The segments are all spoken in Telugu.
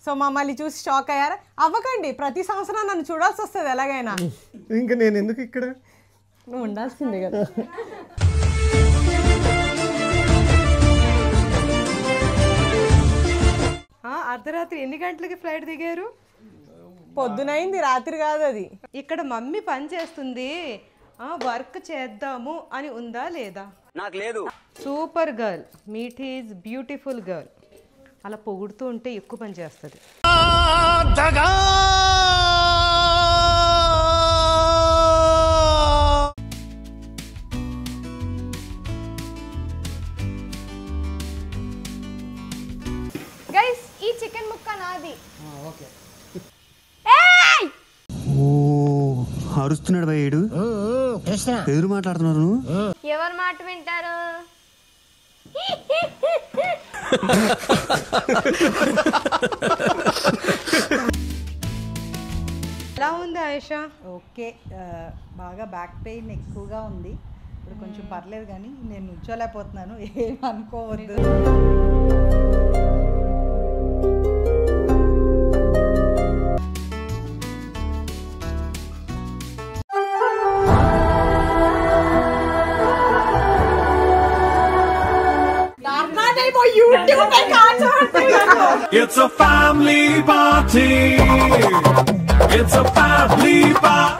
సో మమ్మల్ని చూసి షాక్ అయ్యారా? అవ్వకండి, ప్రతి సంవత్సరం నన్ను చూడాల్సి వస్తుంది ఎలాగైనా. ఇంకా నేను ఎందుకు ఇక్కడ? నువ్వు ఉండాల్సిందే కదా. అర్ధరాత్రి ఎన్ని గంటలకి ఫ్లైట్ దిగారు? పొద్దునైంది, రాత్రి కాదు అది. ఇక్కడ మమ్మీ పని చేస్తుంది, వర్క్ చేద్దాము అని ఉందా లేదా? నాకు లేదు. Super girl, meet is beautiful girl. అలా పొగుడుతూ ఉంటే ఎక్కువ పని చేస్తుంది. గైస్ ఈ చికెన్ ముక్క నాది. ఓకే. అరుస్తున్నాడు భయ్యుడు. ఎదురు మాట్లాడుతున్నారు. ఎవరు మాట వింటారు? ఎలా ఉంది ఆయేషా? ఓకే, బాగా బ్యాక్ పెయిన్ ఎక్కువగా ఉంది. ఇప్పుడు కొంచెం పర్లేదు, కానీ నేను నుంచోలేకపోతున్నాను. ఏం అనుకోవద్దు. It's a family party. It's a family party.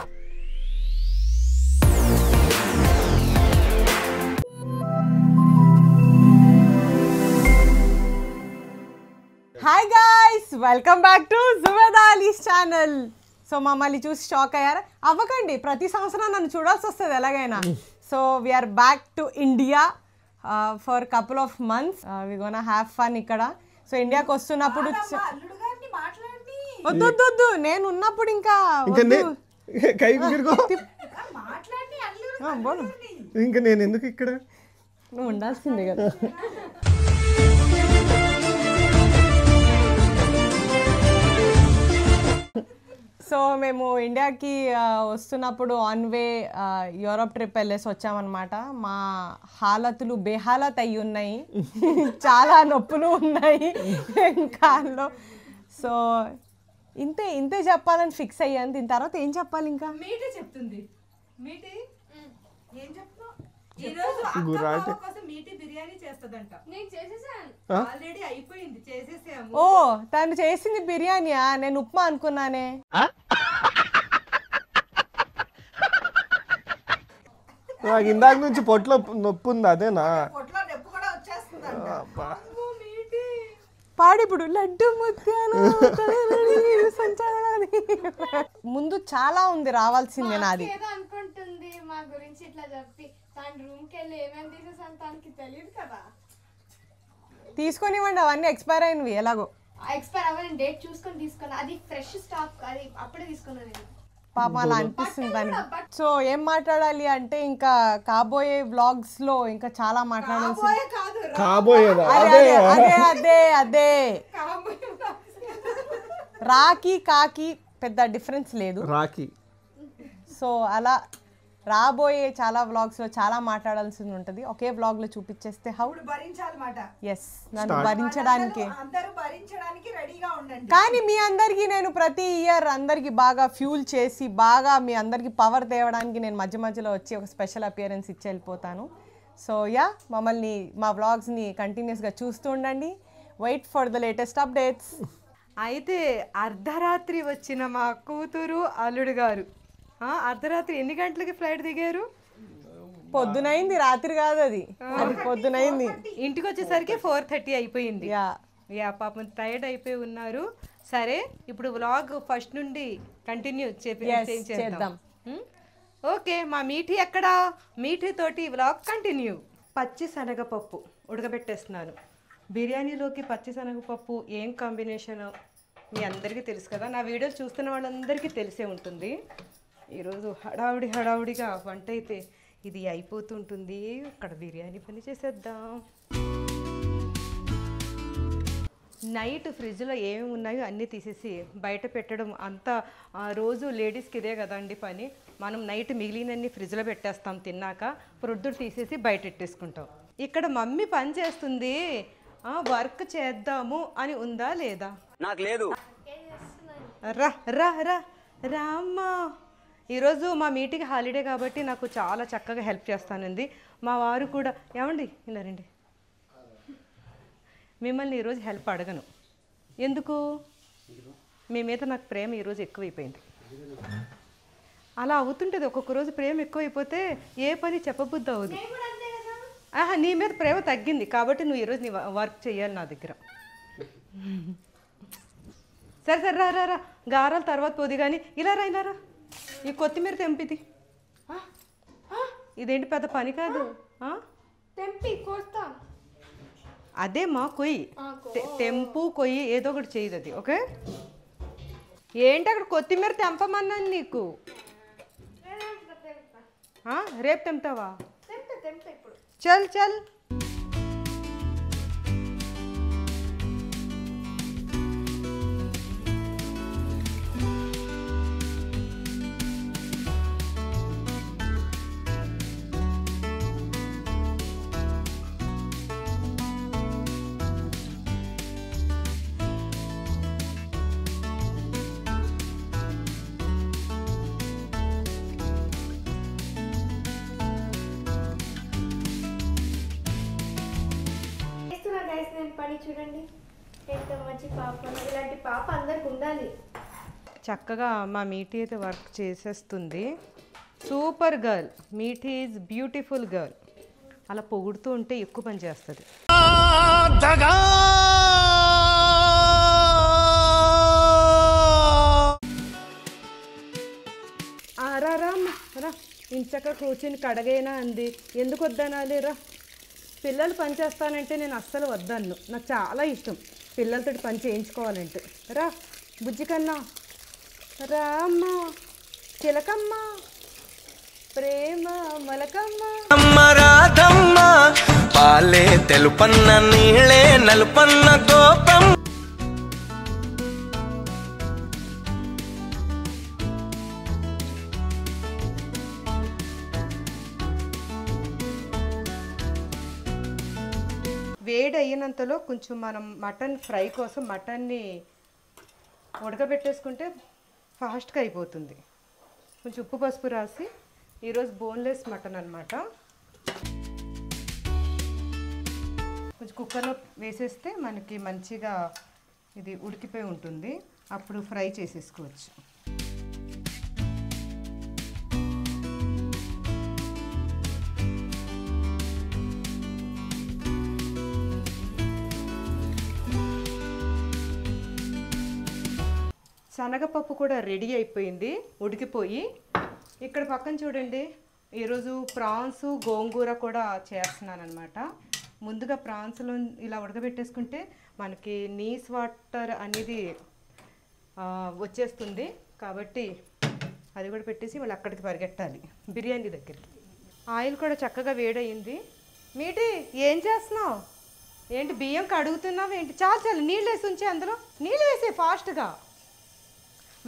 Hi guys, welcome back to Zubeda Ali's channel. So మమ్మల్ని చూసి షాక్ అయ్యారా? అవ్వకండి, ప్రతి సంవత్సరం నన్ను చూడాల్సి వస్తుంది ఎలాగైనా. So we're back to India for couple of months. We gonna have fun ఇక్కడ. సో ఇండియాకి వస్తున్నప్పుడు వద్దు, నేను ఉన్నప్పుడు ఇంకా కై కుదిరుకో. ఇంకా నేను ఎందుకు ఇక్కడ? నువ్వు ఉండాల్సిందే కదా. సో మేము ఇండియాకి వస్తున్నప్పుడు ఆన్ వే యూరోప్ ట్రిప్ వెళ్ళేసి వచ్చామన్నమాట. మా హాలతులు బేహాలత్ అయ్యి ఉన్నాయి. చాలా నొప్పులు ఉన్నాయి కాల్లో. సో ఇంతే చెప్పాలని ఫిక్స్ అయ్యాను. దీని తర్వాత ఏం చెప్పాలి ఇంకా? మీటే చెప్తుంది. మీటి ఏం చెప్తున్నావు? మీటి బిర్యానీ చేస్తుందంట. నేను చేసేసాను, ఆల్రెడీ అయిపోయింది, చేసేసాము. ఓ, తను చేసింది బిర్యానీయా? నేను ఉప్మా అనుకున్నానే. నాకు ఇందాక నుంచి పొట్లో నొప్పి ఉంది, అదేనా? పాడిప్పుడు లడ్డు ముత్యాలు ముందు చాలా ఉంది రావాల్సిందే నాది. ఏదో అనుకుంటుంది మా గురించి ఇట్లా చెప్పి. తన రూమ్ కి వెళ్ళి ఏమేమి తీసేసాను తనకి తెలియదు కదా. తీసుకొనివ్వండి, అవన్నీ ఎక్స్పైర్ అయినవి ఎలాగో. ఎక్స్పైర్ అవ్వని డేట్ చూసుకొని తీసుకున్నా. అది ఫ్రెష్ స్టాక్, అది అప్పుడే తీసుకున్నాను నేను. పాప అలా అనిపిస్తుంది దానికి. సో ఏం మాట్లాడాలి అంటే ఇంకా కాబోయే వ్లాగ్స్ లో ఇంకా చాలా మాట్లాడాల్సి. కాబోయేదా? అదే రాకి కాకి పెద్ద డిఫరెన్స్ లేదు. రాకి. సో అలా రాబోయే చాలా వ్లాగ్స్ లో చాలా మాట్లాడాల్సి ఉంటుంది. ఒకే వ్లాగ్ లో చూపించేస్తే హౌ భరించాలన్నమాట. ఎస్, నన్ను భరించడానికి. అందరూ భరించడానికి రెడీగా ఉండండి. కానీ మీ అందరికి నేను ప్రతి ఇయర్ అందరికి బాగా ఫ్యూల్ చేసి బాగా మీ అందరికి పవర్ తేవడానికి నేను మధ్య మధ్యలో వచ్చి ఒక స్పెషల్ అపియరెన్స్ ఇచ్చి వెళ్ళిపోతాను. సో యా, మమ్మల్ని మా వ్లాగ్స్ని కంటిన్యూస్గా చూస్తూ ఉండండి. Wait for the latest updates. అయితే అర్ధరాత్రి వచ్చిన మా కూతురు అల్లుడు గారు అర్ధరాత్రి ఎన్ని గంటలకి ఫ్లైట్ దిగారు? పొద్దునైంది, రాత్రి కాదు అది. పొద్దునైంది. ఇంటికి వచ్చేసరికి 4:30 అయిపోయింది. యా పాపం టైర్డ్ అయిపోయి ఉన్నారు. సరే, ఇప్పుడు వ్లాగ్ ఫస్ట్ నుండి కంటిన్యూ చేద్దాం. ఓకే, మా మీఠీ ఎక్కడా? మీఠీ తోటి వ్లాగ్ కంటిన్యూ. పచ్చి శనగపప్పు ఉడకబెట్టేస్తున్నాను. బిర్యానీలోకి పచ్చి శనగపప్పు ఏం కాంబినేషన్ మీ అందరికీ తెలుసు కదా. నా వీడియోలు చూస్తున్న వాళ్ళందరికీ తెలిసే ఉంటుంది. ఈరోజు హడావుడిగా వంట అయితే ఇది అయిపోతుంటుంది. అక్కడ బిర్యానీ పని చేసేద్దాం. నైట్ ఫ్రిడ్జ్లో ఏమేమి ఉన్నాయో అన్నీ తీసేసి బయట పెట్టడం అంతా రోజు లేడీస్కి ఇదే కదండి పని. మనం నైట్ మిగిలినన్ని ఫ్రిడ్జ్లో పెట్టేస్తాం, తిన్నాక ప్రొద్దుడు తీసేసి బయట పెట్టేసుకుంటాం. ఇక్కడ మమ్మీ పని చేస్తుంది, వర్క్ చేద్దాము అని ఉందా లేదా? నాకు లేదు. రా రా రా రా అమ్మా. ఈరోజు మా మీటింగ్ హాలిడే కాబట్టి నాకు చాలా చక్కగా హెల్ప్ చేస్తానండి. మా వారు కూడా ఏమండి ఇలా రండి. మిమ్మల్ని ఈరోజు హెల్ప్ అడగను. ఎందుకు? మీ మీద నాకు ప్రేమ ఈరోజు ఎక్కువైపోయింది. అలా అవుతుంటుంది. ఒక్కొక్క రోజు ప్రేమ ఎక్కువైపోతే ఏ పని చెప్పబుద్ధి అవ్వదు. నీ మీద ప్రేమ తగ్గింది కాబట్టి నువ్వు ఈరోజు నీ వర్క్ చేయాలి నా దగ్గర. సరే సరే రా రా రా. గారాల తర్వాత పోది కానీ ఇలా రా ఇలా రా. ఈ కొత్తిమీర తెంపిది. ఇదేంటి పెద్ద పని కాదు. తెంపి కోస్తా. అదే మా కొయ్యి తెంపు కొయ్యి ఏదో ఒకటి చేయదు అది. ఓకే ఏంటి అక్కడ కొత్తిమీర తెంపమన్నాను నీకు. రేపు తెంపుతావా? చల్ చల్. పని చూడండి ఎంత మంచి పాప. ఇలాంటి పాప అందరికి ఉండాలి. చక్కగా మా మీటీ అయితే వర్క్ చేసేస్తుంది. Super girl. Meitei is beautiful girl. అలా పొగుడుతూ ఉంటే ఎక్కువ పని చేస్తుంది. రా రా రా. ఇంచక్క కూర్చుని కడగైనా అంది. ఎందుకు వద్దనాలి? రా. పిల్లలు పని చేస్తానంటే నేను అస్సలు వద్దన్ను. నాకు చాలా ఇష్టం పిల్లలతో పని చేయించుకోవాలంటే. రా బుజ్జి కన్నా రా అమ్మ. చిలకమ్మ ప్రేమ మలకమ్మ. రాధమ్మ పాలే తెలుపన్న నీళ్ళే నలుపన్న గోపం. వేడి అయినంతలో కొంచెం మనం మటన్ ఫ్రై కోసం మటన్ని ఉడకబెట్టేసుకుంటే ఫాస్ట్గా అయిపోతుంది. కొంచెం ఉప్పు పసుపు రాసి. ఈరోజు బోన్లెస్ మటన్ అనమాట. కొంచెం కుక్కర్లో వేసేస్తే మనకి మంచిగా ఇది ఉడికిపోయి ఉంటుంది. అప్పుడు ఫ్రై చేసేసుకోవచ్చు. శనగపప్పు కూడా రెడీ అయిపోయింది ఉడికిపోయి. ఇక్కడ పక్కన చూడండి ఈరోజు ప్రాన్స్ గోంగూర కూడా చేస్తున్నాను అనమాట. ముందుగా ప్రాన్స్లో ఇలా ఉడకబెట్టేసుకుంటే మనకి నీస్ వాటర్ అనేది వచ్చేస్తుంది కాబట్టి అది కూడా పెట్టేసి మళ్ళీ అక్కడికి పరిగెట్టాలి బిర్యానీ దగ్గరికి. ఆయిల్ కూడా చక్కగా వేడయింది. మీటి ఏం చేస్తున్నావు? ఏంటి బియ్యం కడుగుతున్నావు ఏంటి? చాలు చాలు నీళ్ళు వేసి ఉంచి అందులో నీళ్ళు వేసే ఫాస్ట్గా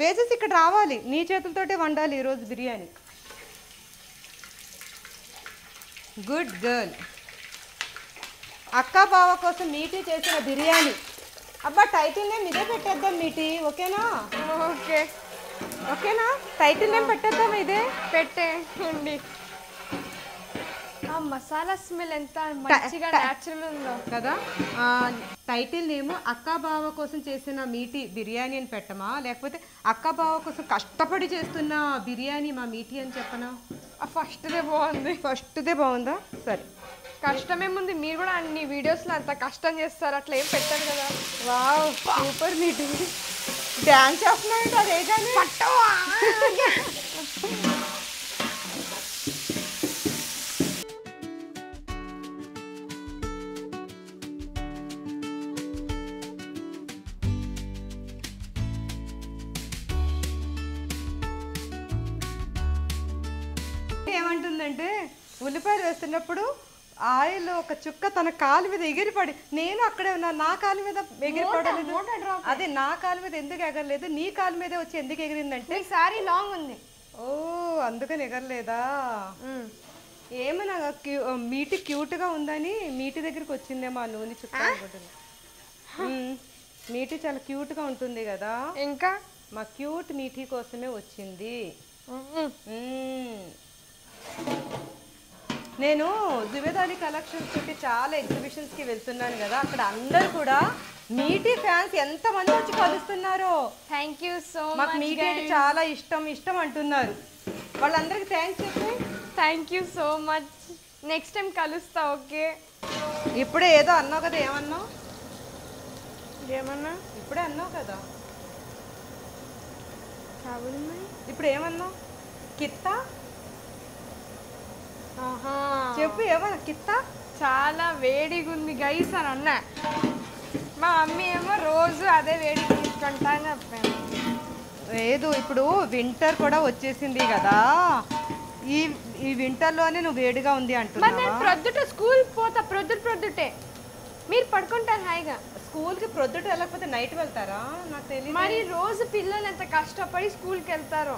వేసేసి ఇక్కడ రావాలి. నీ చేతులతోటే వండాలి ఈరోజు బిర్యానీ. Good girl. అక్క బావ కోసం మీటి చేసిన బిర్యానీ. అబ్బా టైటిల్ నేమ్ ఇదే పెట్టేద్దాం మీటి. ఓకేనా? ఓకే ఓకేనా? టైటిల్ నేమ్ పెట్టేద్దాం ఇదే. పెట్టేయండి. ఆ మసాలా స్మెల్ ఎంత మంచిగా న్యాచురల్ ఉందో కదా. టైటిల్ నేమ్ అక్క బావ కోసం చేసిన మీటి బిర్యానీ అని పెట్టమా, లేకపోతే అక్క బావ కోసం కష్టపడి చేస్తున్న బిర్యానీ మా మీటి అని చెప్పనా? ఫస్ట్దే బాగుంది. ఫస్ట్దే బాగుందా? సరే. కష్టమేముంది, మీరు కూడా అన్ని వీడియోస్లో అంత కష్టం చేస్తారు, అట్లా ఏం పెట్టారు కదా. Wow super మీటి. డ్యాన్స్ చేస్తున్నాడు అదే కానీ పట్టవా. ఏమంటుందంటే ఉల్లిపాయలు వేస్తున్నప్పుడు ఆయిల్ ఒక చుక్క తన కాలు మీద ఎగిరిపడి, నేను అక్కడే ఉన్నా, నా కాలు మీద ఎగిరిపడలేదు. అదే నా కాలు మీద ఎందుకు ఎగరలేదు, నీ కాలు మీదే వచ్చి ఎందుకు ఎగిరిందంటే సారీ లాంగ్ ఉంది. ఓ అందుకని ఎగరలేదా? ఏమన్నా మీటి క్యూట్గా ఉందని మీటి దగ్గరికి వచ్చిందేమో ఆ నూనె చుక్క. మీఠీ చాలా క్యూట్గా ఉంటుంది కదా, ఇంకా మా క్యూట్ మీఠీ కోసమే వచ్చింది. నేను జుబేదారి కలెక్షన్స్ తోటి చాలా ఎగ్జిబిషన్స్కి వెళ్తున్నాను కదా, అక్కడ అందరూ కూడా మీఠీ ఫ్యాన్స్ ఎంతమంది వచ్చి కలుస్తున్నారో. థ్యాంక్ యూ సో మాకు మచ్. మీఠీ అంటే చాలా ఇష్టం ఇష్టం అంటున్నారు. వాళ్ళందరికీ థ్యాంక్స్ చెప్పి. Thank you so much. Next time కలుస్తా. ఓకే. ఇప్పుడే ఏదో అన్నావు కదా, ఏమన్నావు? ఏమన్నా ఇప్పుడే అన్నావు కదా, ఇప్పుడు ఏమన్నావు? కిత్తా చెప్పు, ఏమన్నా కిత్తా? చాలా వేడిగా ఉంది గైస్ అని అన్నా. మా మమ్మీ ఏమో రోజు అదే వేడి తీసుకుంటా అని చెప్పాను. లేదు, ఇప్పుడు వింటర్ కూడా వచ్చేసింది కదా, ఈ వింటర్లోనే నువ్వు వేడిగా ఉంది మరి అంటున్నావా? నేను ప్రొద్దుట స్కూల్ పోతా, ప్రొద్దుటే మీరు పడుకుంటారు హాయిగా. స్కూల్కి ప్రొద్దుట వెళ్ళకపోతే నైట్ వెళ్తారా? నాకు తెలియదు. మరి రోజు పిల్లలు ఎంత కష్టపడి స్కూల్కి వెళ్తారో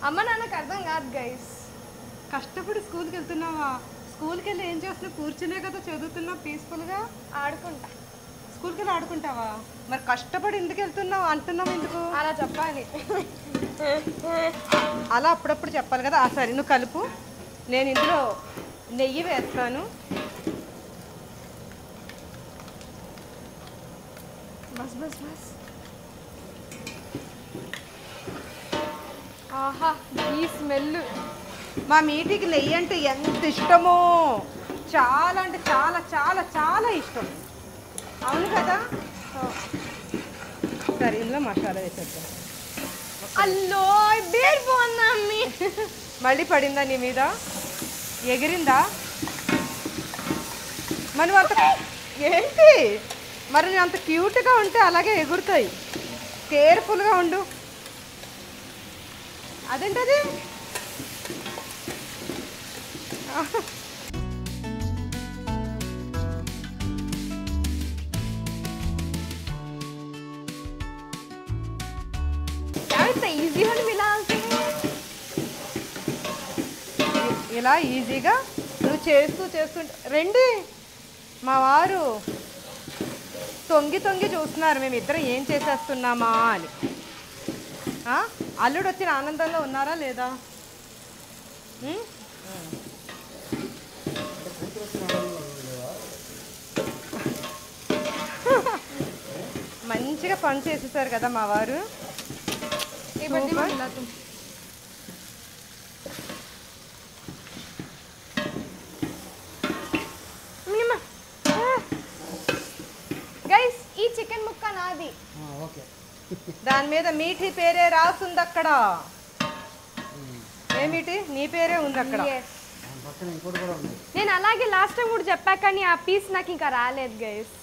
అమ్మ నాన్నకు అర్థం కాదు గైస్. కష్టపడి స్కూల్కి వెళ్తున్నావా? స్కూల్కి వెళ్ళి ఏం చేస్తున్నావు? కూర్చునే కదా చదువుతున్నావు పీస్ఫుల్గా. ఆడుకుంటా. స్కూల్కి వెళ్ళి ఆడుకుంటావా? మరి కష్టపడి ఎందుకు వెళ్తున్నావు అంటున్నావు ఎందుకు? అలా చెప్పాలి. అలా అప్పుడప్పుడు చెప్పాలి కదా. సరే, నువ్వు కలుపు, నేను ఇందులో నెయ్యి వేస్తాను. Bus bus bus. ఆహా, ఈ స్మెల్. మా మీటికి నెయ్యి అంటే ఎంత ఇష్టమో, చాలా అంటే చాలా చాలా చాలా ఇష్టం. అవును కదా? సరే, ఇందులో మసాలా వేసేద్దాం. అల్లో బేర్ బాగుందా అమ్మి? మళ్ళీ పడిందా నీ మీద? ఎగిరిందా? మనం అంత ఏంటి మరి, నేను అంత క్యూట్గా ఉంటే అలాగే ఎగురుతాయి. కేర్ఫుల్గా ఉండు. అదేంటది? ఈజీగా మిలా ఇలా ఈజీగా నువ్వు చేస్తుంటే రండి. మా వారు తొంగి చూస్తున్నారు మేమిద్దరం ఏం చేసేస్తున్నామా అని. అల్లుడు వచ్చిన ఆనందంలో ఉన్నారా లేదా? మంచిగా పని చేసేసారు కదా మా వారు. గైస్, ఈ చికెన్ ముక్క నాది. దాని మీద మీఠీ పేరే రాస్తుంది అక్కడ. ఏమిటి? నీ పేరే ఉంది అక్కడ. నేను అలాగే లాస్ట్ టైం కూడా చెప్పా, కానీ ఆ పీస్ నాకు ఇంకా రాలేదు గైస్.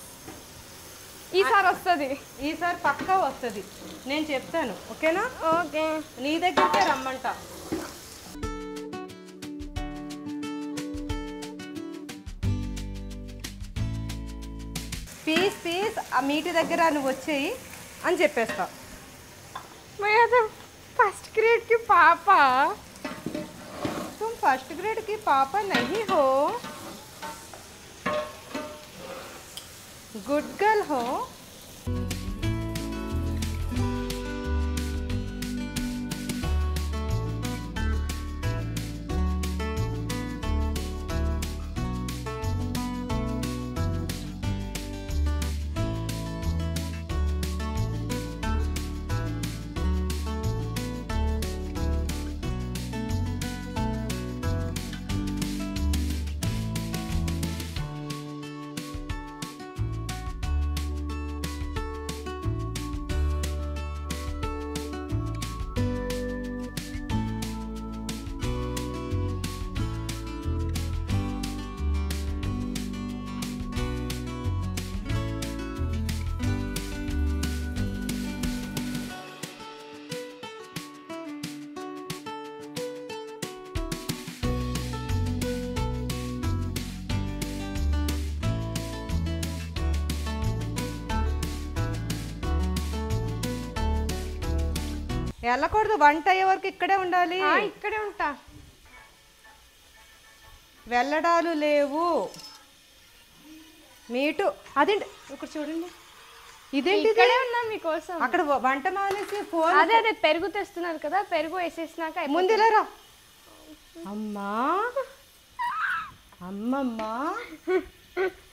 ఈసారి వస్తుంది. ఈసారి పక్కా వస్తుంది, నేను చెప్తాను. ఓకేనా? ఓకే. నీ దగ్గరికే రమ్మంట. పీస్ ఆ మీటి దగ్గర నువ్వు వచ్చేయి అని చెప్పేస్తా. ఫస్ట్ గ్రేడ్ కి పాప. तुम फर्स्ट ग्रेड की पापा नहीं हो, गुड गर्ल हो. వెళ్ళకూడదు, వంట అయ్యే వరకు ఇక్కడే ఉండాలి. ఇక్కడే ఉంటా. వెళ్ళడాలు లేవు. మీటు అదేంటి ఇక్కడ చూడండి, ఇదేంటి ఇక్కడే ఉన్నా మీకోసం. అక్కడ వంట మానేసి ఫోన్ అదే అదే పెరుగు తెస్తున్నారు కదా, పెరుగు వేసేసినాక ముందులేరా. అమ్మా అమ్మమ్మా,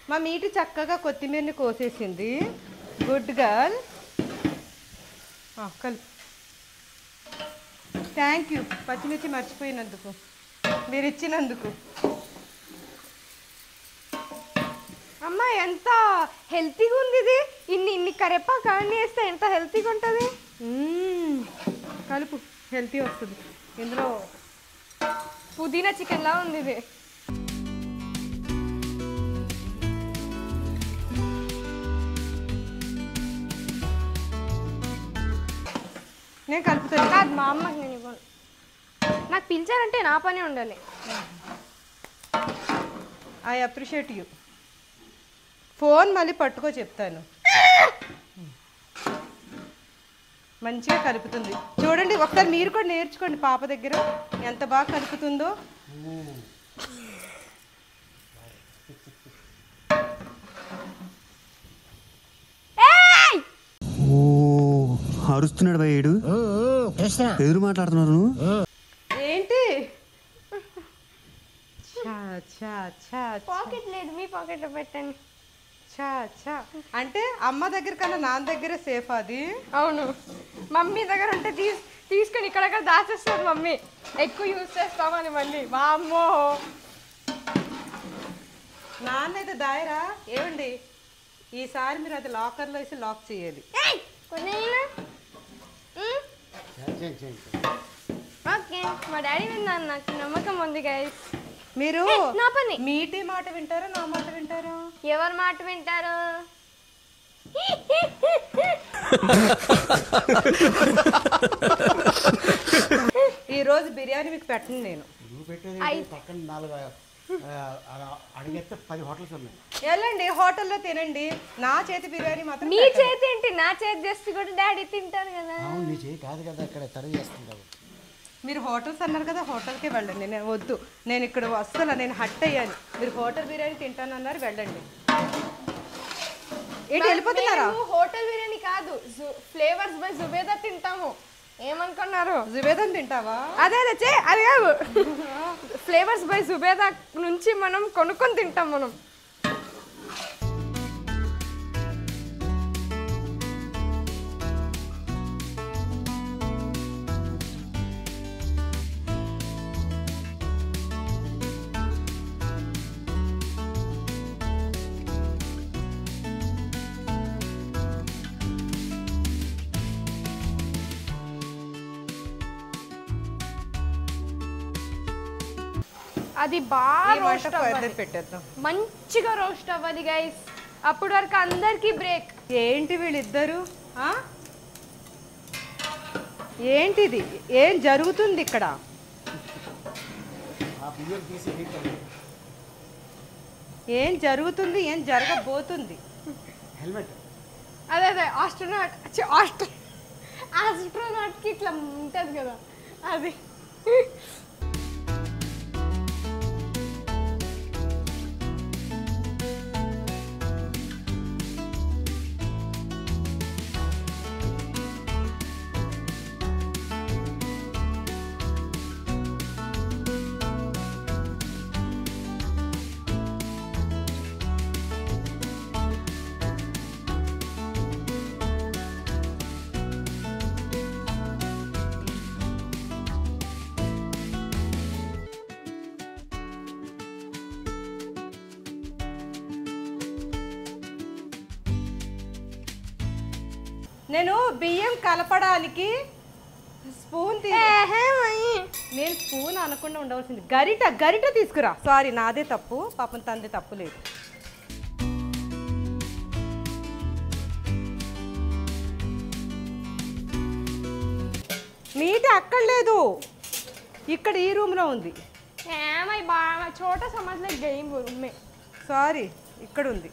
మా మీటి చక్కగా కొత్తిమీరని కోసేసింది. Good girl. కలిపి. థ్యాంక్ యూ పచ్చిమిర్చి మర్చిపోయినందుకు, మీరు ఇచ్చినందుకు. అమ్మ ఎంత హెల్తీగా ఉంది ఇది. ఇన్ని కరివేపాకు అన్నీ వేస్తే ఎంత హెల్తీగా ఉంటుంది. కలుపు, హెల్తీ వస్తుంది. ఇందులో పుదీనా చికెన్ లా ఉంది ఇది. నేను కలుపుతాను. కాదు మా అమ్మకి నేను ఇవ్వను. నాకు పిలిచారంటే నా పని ఉండాలి. I appreciate you. ఫోన్ మళ్ళీ పట్టుకో చెప్తాను. మంచిగా కలుపుతుంది చూడండి. ఒకసారి మీరు కూడా నేర్చుకోండి పాప దగ్గర ఎంత బాగా కలుపుతుందో. ఓ అరుస్తున్నాడు భయ్యేడు. ఎదురు మాట్లాడుతున్నారు నువ్వు. ఏంటి? ఛా ఛా ఛా పాకెట్ లేదు, మీ పాకెట్లో పెట్టండి. ఛా ఛా అంటే అమ్మ దగ్గర కన్నా నాన్న దగ్గరే సేఫ్ అది. అవును, మమ్మీ దగ్గర ఉంటే తీసుకొని ఇక్కడక్కడ దాచేస్తుంది మమ్మీ. ఎక్కువ యూజ్ చేస్తామని మళ్ళీ మా అమ్మో. నాన్న అయితే దాయరా. ఏమండి ఈసారి మీరు అది లాకర్లో వేసి లాక్ చేయాలి. ఓకే, మా డాడీ విన్నాను, నాకు నమ్మకం ఉంది గైస్. మీరు నా పని. మీటి మాట వింటారా నా మాట వింటారా? ఎవరి మాట వింటారు? ఈ రోజు బిర్యానీ మీకు పెట్టను నేను. పక్కన 4 అడిగేస్తే 10 హోటల్స్ ఉన్నాయి. వెళ్ళండి హోటల్లో తినండి. నా చేతి బిర్యానీ మాత్రం మీ చేతి ఏంటి, నా చేతి చేస్తే కూడా డాడీ తింటారు కదా. అవును, నీ చేయి కాదు కదా, ఇక్కడ తరుగు చేస్తుంటావు. మీరు హోటల్స్ అన్నారు కదా, హోటల్కే వెళ్ళండి. నేను వద్దు, నేను ఇక్కడ వస్తాను, నేను హట్ అయ్యాను. మీరు హోటల్ బిర్యానీ తింటానన్నారు, వెళ్ళండి. ఏంటి వెళ్ళిపోతున్నారా? హోటల్ బిర్యానీ కాదు, ఫ్లేవర్స్ బై జుబేదా తింటాము. ఏమనుకున్నారు? జుబేదం తింటావా? అదే అదే అది కాదు, ఫ్లేవర్స్ బై జుబేదా నుంచి మనం కొనుక్కొని తింటాం మనం. అది బాగా రోస్ట్ అవ్వాలి, పెట్టేద్దాం. మంచిగా రోస్ట్ అవ్వాలి గైస్. అప్పటి వరకు అందరికి బ్రేక్. ఏంటి వీళ్ళిద్దరు? ఏంటిది? ఏం జరుగుతుంది ఇక్కడ? ఏం జరుగుతుంది? ఏం జరగబోతుంది? హెల్మెట్. అదే అదే ఆస్ట్రోనాట్కి ఇట్లా ఉంటుంది కదా అది. నేను బియ్యం కలపడానికి స్పూన్ నేను స్పూన్ అనకుండా ఉండవలసింది. గరిట తీసుకురా. సారీ, నాదే తప్పు, పాపం తంది తప్పు లేదు. మీటి అక్కడ లేదు, ఇక్కడ ఈ రూమ్లో ఉంది. छोटा समझ ले गई रूम में. సారీ, ఇక్కడ ఉంది.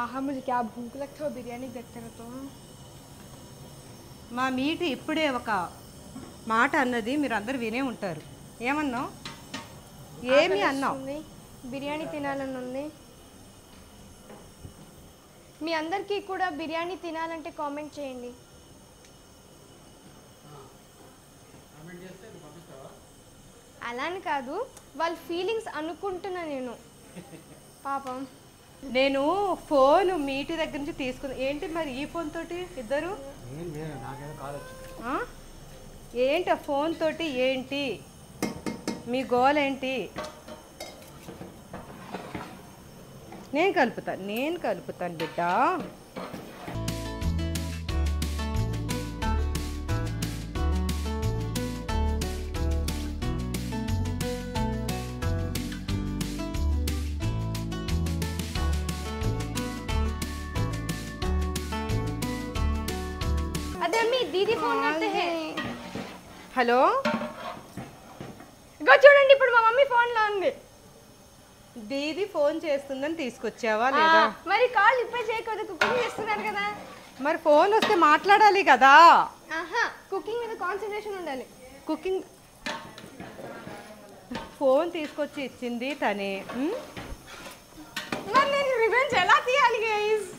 आहा मुझे क्या भूख लगता है बिरयानी देखते रहे तो. మా మీటి ఇప్పుడే ఒక మాట అన్నది, మీరు అందరు వినే ఉంటారు. ఏమన్నావు? ఏమి అన్నావు? బిర్యానీ తినాలని ఉంది. మీ అందరికీ కూడా బిర్యానీ తినాలంటే కామెంట్ చేయండి. అలా అని కాదు, వాళ్ళ ఫీలింగ్స్ అనుకుంటున్నా నేను. పాపం నేను ఫోన్ మీటి దగ్గర నుంచి తీసుకున్నా. ఏంటి మరి ఈ ఫోన్ తోటి ఇద్దరు నాకేదో కాల్ వచ్చింది. ఏంటి ఆ ఫోన్ తోటి ఏంటి మీ గోల్ ఏంటి? నేను కలుపుతాను బిడ్డ. అదే అమ్మి దీदी ఫోన్ करते हैं. హలో, ఇగో చూడండి ఇప్పుడు మా మమ్మీ ఫోన్ లో ఉంది. దీది ఫోన్ చేస్తుందని తీసుకొచ్చావా లేదా? మరి కాల్ ఇప్పుడే చేయకూడదు, కుకింగ్ చేస్తున్నారు కదా. మరి ఫోన్ వస్తే మాట్లాడాలి కదా. ఆహా, కుకింగ్ మీద కాన్సన్ట్రేషన్ ఉండాలి. కుకింగ్ ఫోన్ తీసుకొచ్చి ఇచ్చింది తనే. మరి నేను రివెంజ్ ఎలా తీయాలి గైస్?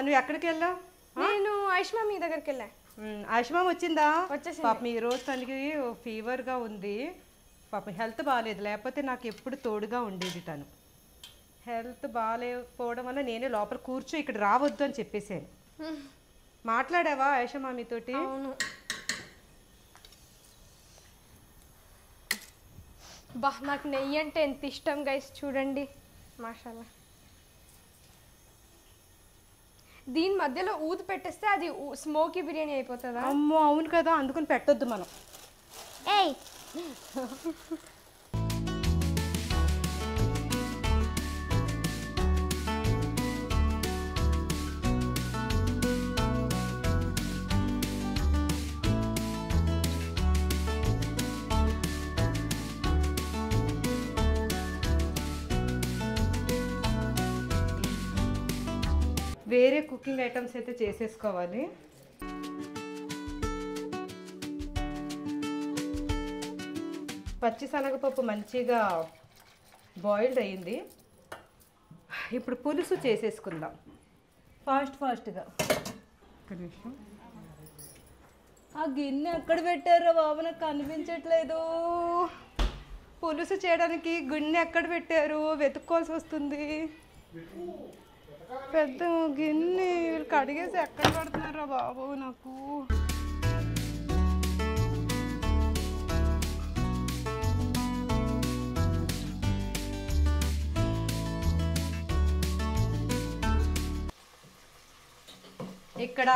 నువ్వు ఎక్కడికి వెళ్ళావు? నేను ఐష్మా మీ దగ్గరికి వెళ్ళా. ఆయుష్మాన్ వచ్చిందా? వచ్చేసింది. పాపం ఈ రోజు తనకి ఫీవర్గా ఉంది. పాపం హెల్త్ బాగాలేదు, లేకపోతే నాకు ఎప్పుడు తోడుగా ఉండేది. తను హెల్త్ బాగాలేకపోవడం వల్ల నేనే లోపల కూర్చో ఇక్కడ రావద్దు అని చెప్పేసాను. మాట్లాడావా ఆయుషమా మీతోటి? అవును. బా నాకు నెయ్యి అంటే ఎంత ఇష్టం గైస్, చూడండి మాషాల్లా. దీని మధ్యలో ఊది పెట్టేస్తే అది స్మోకీ బిర్యానీ అయిపోతుందా? అమ్మో అవును కదా, అందుకని పెట్టొద్దు మనం. ఏయ్ వేరే కుకింగ్ ఐటమ్స్ అయితే చేసేసుకోవాలి. పచ్చి శనగపప్పు మంచిగా బాయిల్డ్ అయ్యింది. ఇప్పుడు పులుసు చేసేసుకుందాం ఫాస్ట్గా. ఒక్క నిమిషం. ఆ గిన్నె ఎక్కడ పెట్టారో బాబు, నాకు కనిపించట్లేదు. పులుసు చేయడానికి గిన్నె ఎక్కడ పెట్టారు వెతుక్కోవాల్సి వస్తుంది. పెద్ద గిన్నె వీళ్ళు కడిగేసి ఎక్కడ పడుతున్నారా బాబు నాకు. ఇక్కడ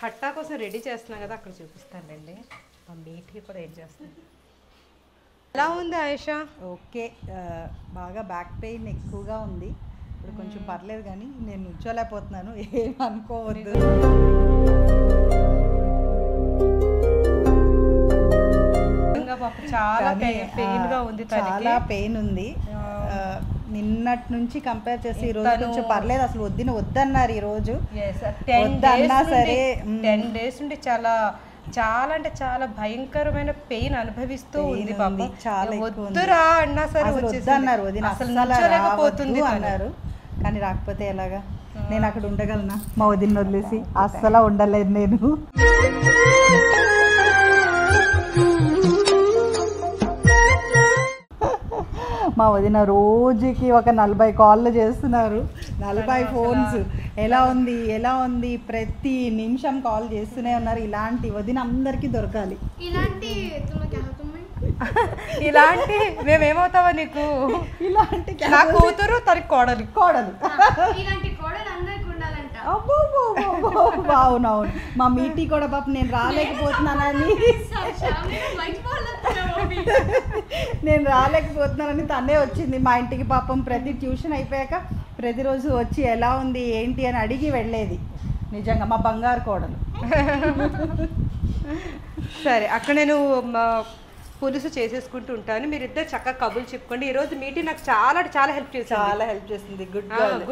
ఖట్టా కోసం రెడీ చేస్తున్నా కదా, అక్కడ చూపిస్తానండి. ఆ మీఠీ కూడా ఏం చేస్తాను. ఎలా ఉంది ఆయేషా? ఓకే, బాగా బ్యాక్ పెయిన్ ఎక్కువగా ఉంది. ఇప్పుడు కొంచెం పర్లేదు, కానీ నేను నుంచోలేకపోతున్నాను, ఏమనుకోవద్దు. చాలా పెయిన్గా ఉంది, చాలా పెయిన్ ఉంది. నిన్నటి నుంచి కంపేర్ చేసి ఈ రోజు కొంచెం పర్లేదు. అసలు వద్దన్నారు ఈ రోజు. వద్దన్నా సరే 10 days నుండి చాలా అంటే చాలా భయంకరమైన పెయిన్ అనుభవిస్తూ ఉంది పాపం. వద్దురా అన్నా సరే వద్దన్నారు, అసలు అన్నారు. కానీ రాకపోతే ఎలాగా? నేను అక్కడ ఉండగలనా? మా వదిన వదిలేసి అస్సలు ఉండలేదు నేను. మా వదిన రోజుకి ఒక 40 కాళ్ళు చేస్తున్నారు, 40 ఫోన్స్. ఎలా ఉంది ప్రతి నిమిషం కాల్ చేస్తూనే ఉన్నారు. ఇలాంటి వదిన అందరికీ దొరకాలి. ఇలాంటి మేమేమవుతావా నీకు? ఇలాంటి నా కూతురు తనకి కోడలు. ఇలాంటి కోడలు అందరికి ఉండాలంట. అవునవును. మా మీటి కూడా పాప నేను రాలేకపోతున్నానని తనే వచ్చింది మా ఇంటికి. పాపం ప్రతి ట్యూషన్ అయిపోయాక ప్రతిరోజు వచ్చి ఎలా ఉంది ఏంటి అని అడిగి వెళ్ళేది. నిజంగా మా బంగారు కోడలు. సరే, అక్కడ నేను పులుసు చేసేసుకుంటూ ఉంటాను, మీరిద్దరు చక్కగా కబుర్లు చెప్పుకోండి. ఈరోజు మీటింగ్ నాకు చాలా హెల్ప్ చేసింది. గుడ్ గర్ల్,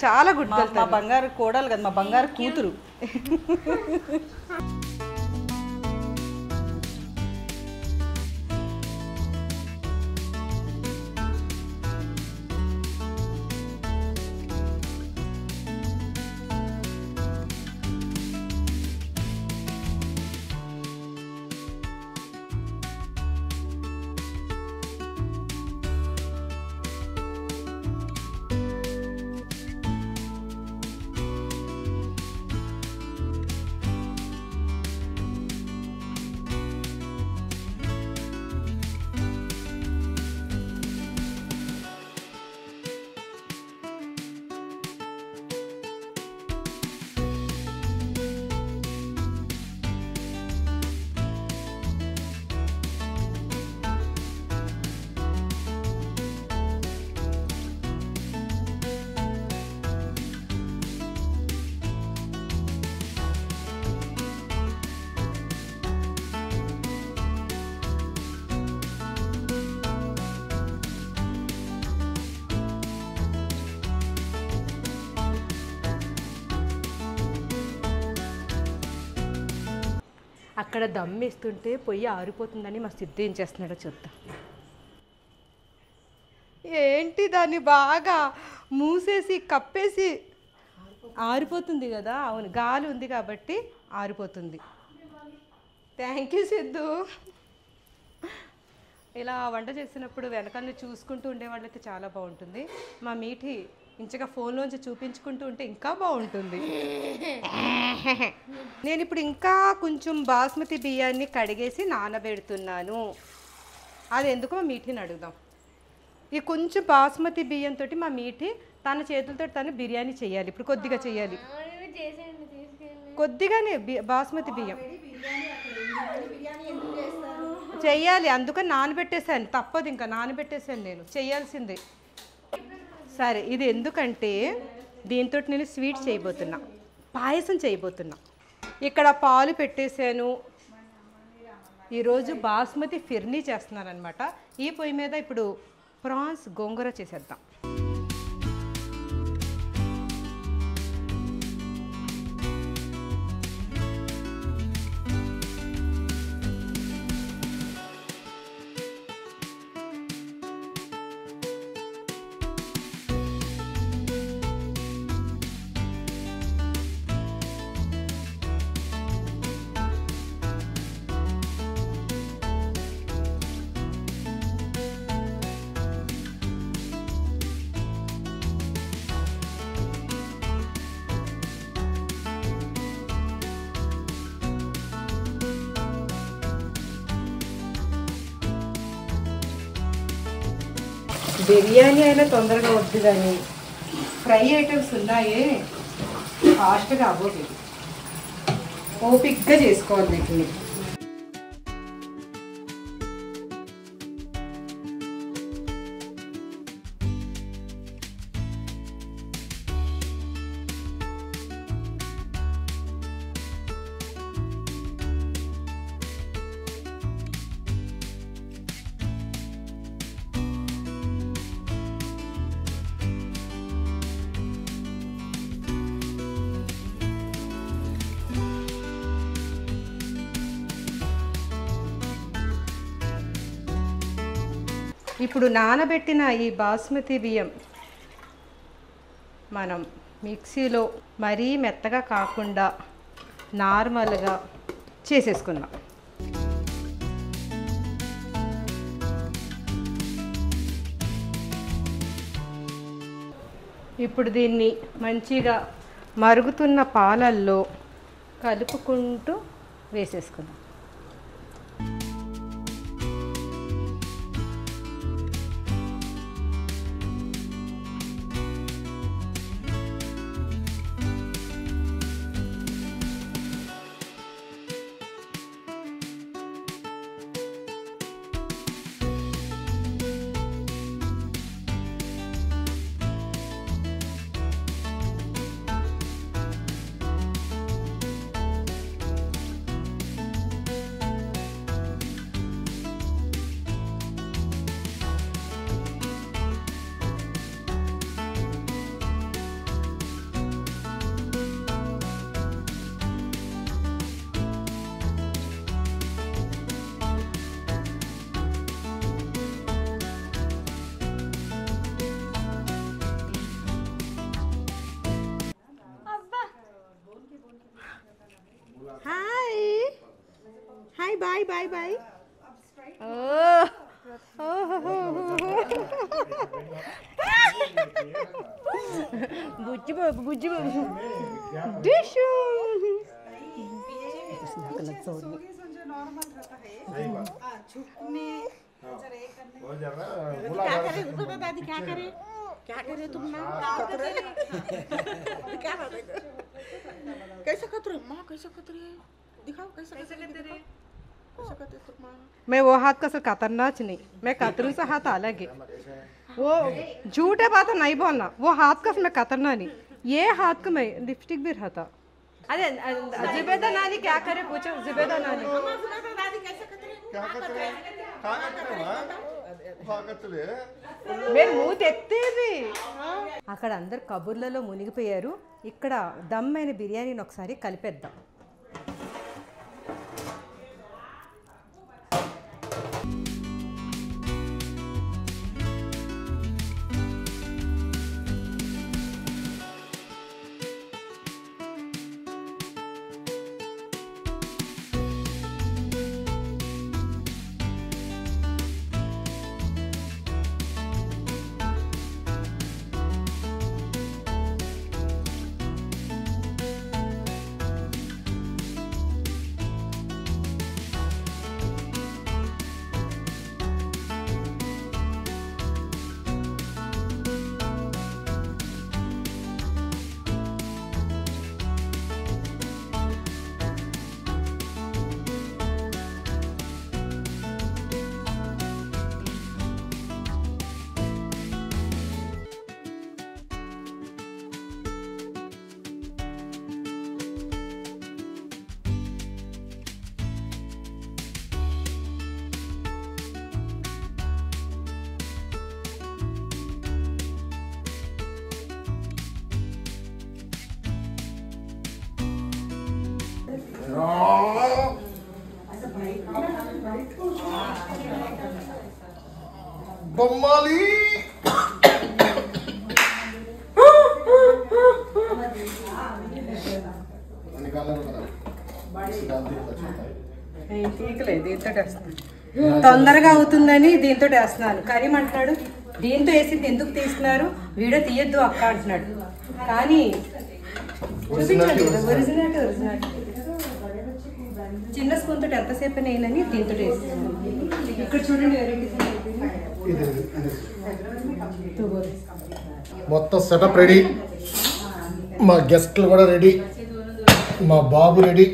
చాలా గుడ్ గర్ల్. మా బంగారు కోడలు కదా, మా బంగారు కూతురు. అక్కడ దమ్మేస్తుంటే పొయ్యి ఆరిపోతుందని మా సిద్ధు ఏం చేస్తున్నాడో చూద్దాం. ఏంటి దాన్ని బాగా మూసేసి కప్పేసి ఆరిపోతుంది కదా. అవును, గాలి ఉంది కాబట్టి ఆరిపోతుంది. Thank you Siddhu. ఇలా వంట చేసినప్పుడు వెనకాలని చూసుకుంటూ ఉండేవాళ్ళకి చాలా బాగుంటుంది. మా మీఠి ఇంచగా ఫోన్లోంచి చూపించుకుంటూ ఉంటే ఇంకా బాగుంటుంది. నేను ఇప్పుడు ఇంకా కొంచెం బాస్మతి బియ్యాన్ని కడిగేసి నానబెడుతున్నాను. అది ఎందుకో మా మీఠిని అడుగుదాం. ఈ కొంచెం బాస్మతి బియ్యంతో మా మీఠి తన చేతులతో తను బిర్యానీ చేయాలి. ఇప్పుడు కొద్దిగా చేయాలి, కొద్దిగానే బాస్మతి బియ్యం చెయ్యాలి. అందుకని నానబెట్టేశాను, తప్పదు, ఇంకా నానబెట్టేశాను, నేను చేయాల్సిందే. సరే, ఇది ఎందుకంటే దీంతో నేను స్వీట్ చేయబోతున్నా, పాయసం చేయబోతున్నా. ఇక్కడ పాలు పెట్టేశాను. ఈరోజు బాస్మతి ఫిర్నీ చేస్తున్నాను అనమాట. ఈ పొయ్యి మీద ఇప్పుడు ప్రాన్స్ గోంగూర చేసేద్దాం. బిర్యానీ అయినా తొందరగా వద్దు, కానీ ఫ్రై ఐటమ్స్ ఉన్నాయే ఫాస్ట్గా అవ్వదు. ఓపిక్గా చేసుకోవాలి వీటిని. ఇప్పుడు నానబెట్టిన ఈ బాస్మతి బియ్యం మనం మిక్సీలో మరీ మెత్తగా కాకుండా నార్మల్గా చేసేసుకుందాం. ఇప్పుడు దీన్ని మంచిగా మరుగుతున్న పాలల్లో కలుపుకుంటూ వేసేసుకుందాం. बाय बाय बाय बुज्जी बाबू डिशू दादी क्या करे तुम ना क्या कैसे खतरे माँ कैसे खतरे दिखाओ कैसे खतरे मैं वो हाथ का से कतरना नहीं मैं कतरू से हाथ अलग है वो झूठे बात नहीं बोलना वो हाथ का मैं कतरना नहीं ये हाथ का मैं लिपस्टिक भी रहता अरे जुबेदा नानी क्या करे पूछो जुबेदा नानी మీరు మూత ఎత్తేది అక్కడ అందరు కబుర్లలో మునిగిపోయారు ఇక్కడ దమ్ అయిన బిర్యానీని ఒకసారి కలిపేద్దాం బొమ్మాలి తొందరగా అవుతుందని దీంతో వేస్తున్నాను కరీం అంటున్నాడు దీంతో వేసి ఎందుకు తీస్తున్నారు వీడియో తీయొద్దు అక్క అంటున్నాడు కానీ చూపించండి ఒరిజినల్ చిన్న స్పూన్ తోటి ఎంతసేపు వేయాలని దీంతో వేస్తున్నాను ఇక్కడ చూడండి మొత్తం సెటప్ రెడీ మా గెస్ట్లు కూడా రెడీ మా బాబు రెడీ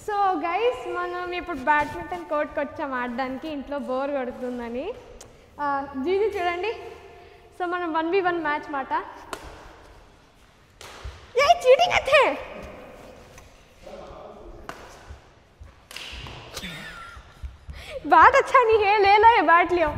సో గైస్ మనం ఇప్పుడు బ్యాడ్మింటన్ కోర్ట్కి వచ్చాం ఆడడానికి ఇంట్లో బోర్ కొడుతుందని జీజీ చూడండి సో మనం 1v1 मैच మాట ये चीटिंग है बैट अच्छा नहीं है ले लो ये बैट लियो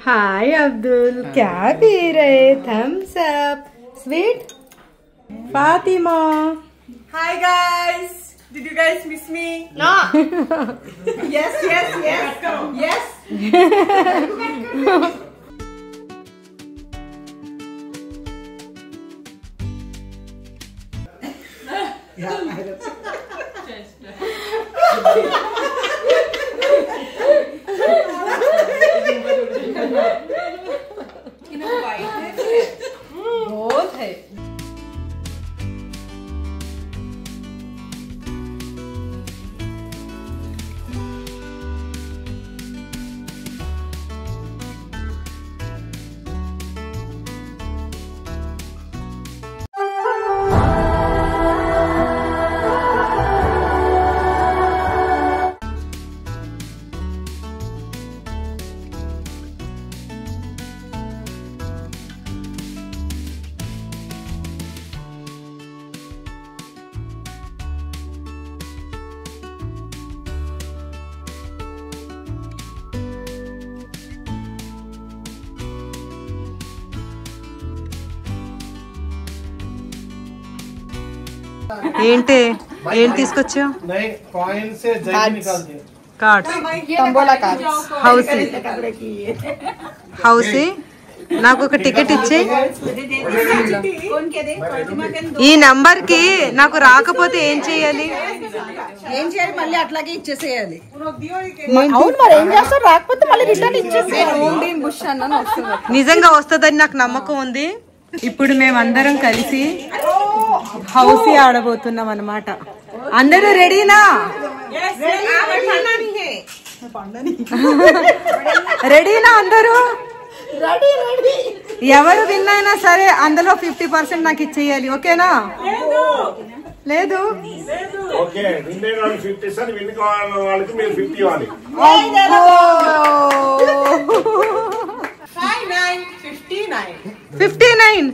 हाय अब्दुल, क्या पी रहे? Thums Up sweet. Fatima, Hi guys, did you guys miss me? No. Yes. बहुत है। ఏంటి ఏం తీసుకొచ్చావు? కార్డ్స్, హౌసీ నాకు ఒక టికెట్ ఇచ్చి ఈ నంబర్ కి నాకు రాకపోతే ఏం చేయాలి? మళ్ళీ అట్లాగే ఇచ్చేసేయాలి. అవును, మరి ఏం చేస్తారు? రాకపోతే మళ్ళీ రిటర్న్ ఇచ్చేసేయాలి. నిజంగా వస్తుందని నాకు నమ్మకం ఉంది. ఇప్పుడు మేమందరం కలిసి హౌసీ ఆడబోతున్నాం అన్నమాట. అందరూ రెడీనా? రెడీనా అందరూ? ఎవరు విన్ అయినా సరే అందులో 50% నాకు ఇచ్చేయాలి. ఓకేనా? లేదు ఓకే, విన్ అయిన వాళ్ళు 50 ఇస్తారు, విన్ కావాలన్న వాళ్ళకి మీరు 50 ఇవ్వాలి. 59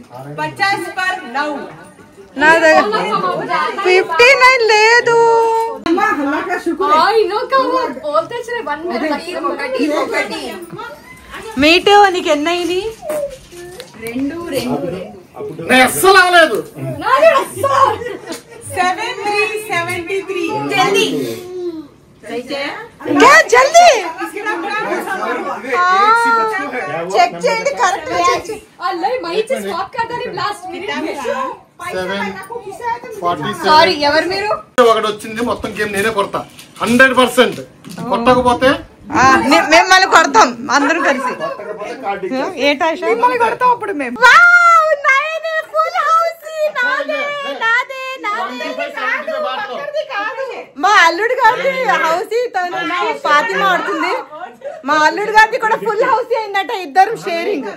50 per now. నా దగ్గర 59 లేదు. మీటు నీకు ఎన్ని అయింది? 2 అస్సలు అవ్వలేదు. 73 జల్దీ జల్దీ చెక్ చేయండి. కరెక్ట్ సారీ, ఎవరు మీరు? ఒకటి వచ్చింది, మొత్తం గేమ్ నేనే కొడతా 100%. కొట్టకపోతే మిమ్మల్ని కొడతాం అందరం కలిసి. ఏంటా మిమ్మల్ని కొడతాం అప్పుడు మేము. మా అల్లుడు గారి హౌసీ ఫాతిమా ఆడుతుంది. మా అల్లుడు గారిది కూడా ఫుల్ హౌసీ అయిందట. ఇద్దరు షేరింగ్.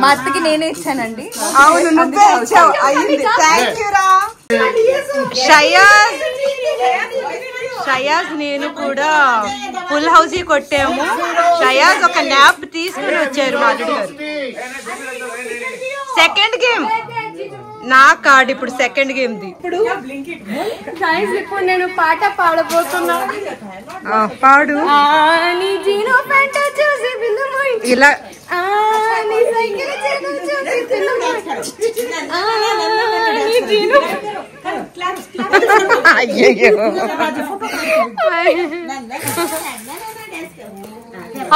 మా అత్తకి నేనే ఇచ్చానండి. అవును, నువ్వే ఇచ్చావు. అయింది. థ్యాంక్ యూ రా. షయాజ్ నేను కూడా ఫుల్ హౌసీ కొట్టాము. షయాజ్ ఒక న్యాప్ తీసుకుని వచ్చారు మా అల్లుడు గారు. సెకండ్ గేమ్ నా కార్డ్. ఇప్పుడు సెకండ్ గేమ్ ది. ఇప్పుడు నేను పాట పాడబోతున్నా. పాడు. ఇలా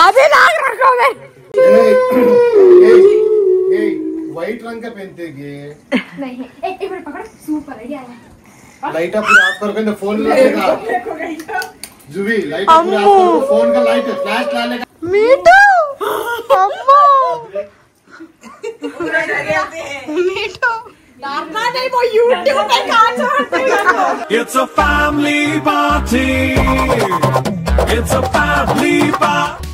అదే నాకు రకమే. व्हाइट रंग का पहनते नहीं एक बार पकड़ सुपर आइडिया है लाइट अप ऑफ करके फोन लगेगा जुबी लाइट अप ऑफ करके फोन का लाइट फ्लैश डालेगा मीठू अम्मो मीठू नाना नहीं वो YouTube पे कहां छोड़ते हो? It's a family party. It's a family party.